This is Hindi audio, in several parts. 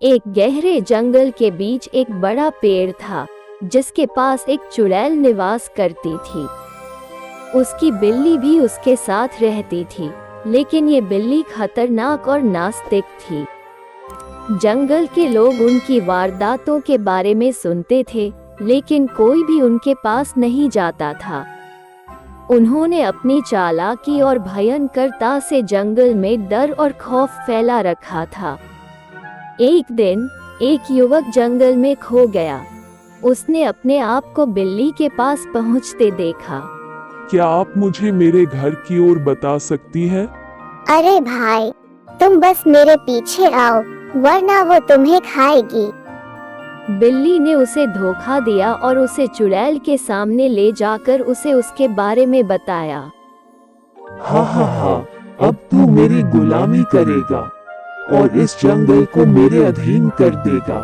एक गहरे जंगल के बीच एक बड़ा पेड़ था जिसके पास एक चुड़ैल निवास करती थी। उसकी बिल्ली भी उसके साथ रहती थी, लेकिन ये बिल्ली खतरनाक और नास्तिक थी। जंगल के लोग उनकी वारदातों के बारे में सुनते थे, लेकिन कोई भी उनके पास नहीं जाता था। उन्होंने अपनी चालाकी और भयंकरता से जंगल में डर और खौफ फैला रखा था। एक दिन एक युवक जंगल में खो गया। उसने अपने आप को बिल्ली के पास पहुंचते देखा। क्या आप मुझे मेरे घर की ओर बता सकती हैं? अरे भाई, तुम बस मेरे पीछे आओ, वरना वो तुम्हें खाएगी। बिल्ली ने उसे धोखा दिया और उसे चुड़ैल के सामने ले जाकर उसे उसके बारे में बताया। हाँ हाँ हाँ, अब तू मेरी गुलामी करेगा और इस जंगल को मेरे अधीन कर देगा।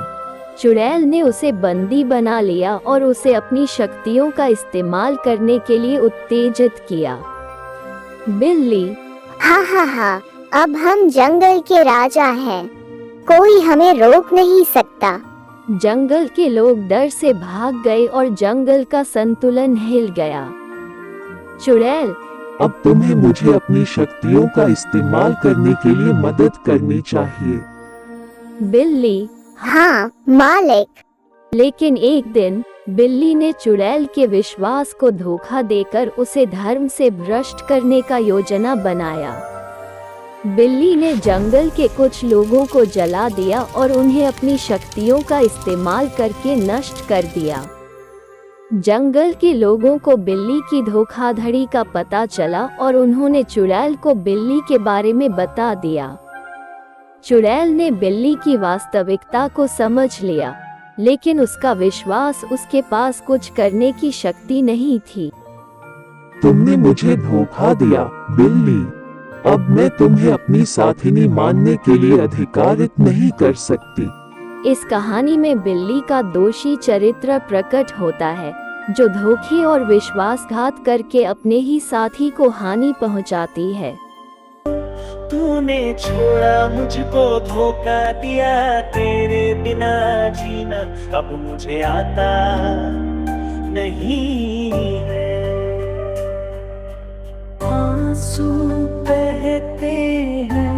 चुड़ैल ने उसे बंदी बना लिया और उसे अपनी शक्तियों का इस्तेमाल करने के लिए उत्तेजित किया। बिल्ली, हाँ हाँ हाँ, अब हम जंगल के राजा हैं, कोई हमें रोक नहीं सकता। जंगल के लोग डर से भाग गए और जंगल का संतुलन हिल गया। चुड़ैल, अब तुम्हें मुझे अपनी शक्तियों का इस्तेमाल करने के लिए मदद करनी चाहिए। बिल्ली, हाँ मालिक। लेकिन एक दिन बिल्ली ने चुड़ैल के विश्वास को धोखा देकर उसे धर्म से भ्रष्ट करने का योजना बनाया। बिल्ली ने जंगल के कुछ लोगों को जला दिया और उन्हें अपनी शक्तियों का इस्तेमाल करके नष्ट कर दिया। जंगल के लोगों को बिल्ली की धोखाधड़ी का पता चला और उन्होंने चुड़ैल को बिल्ली के बारे में बता दिया। चुड़ैल ने बिल्ली की वास्तविकता को समझ लिया, लेकिन उसका विश्वास उसके पास कुछ करने की शक्ति नहीं थी। तुमने मुझे धोखा दिया बिल्ली, अब मैं तुम्हें अपनी साथिनी मानने के लिए अधिकारित नहीं कर सकती। इस कहानी में बिल्ली का दोषी चरित्र प्रकट होता है, जो धोखे और विश्वासघात करके अपने ही साथी को हानि पहुंचाती है। तूने छोड़ा मुझको, धोखा दिया, तेरे बिना जीना अब मुझे आता नहीं है। आंसू बहते हैं,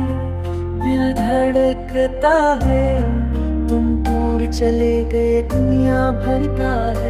दिल धड़कता है, तुम दूर चले गए, दुनिया भरता है।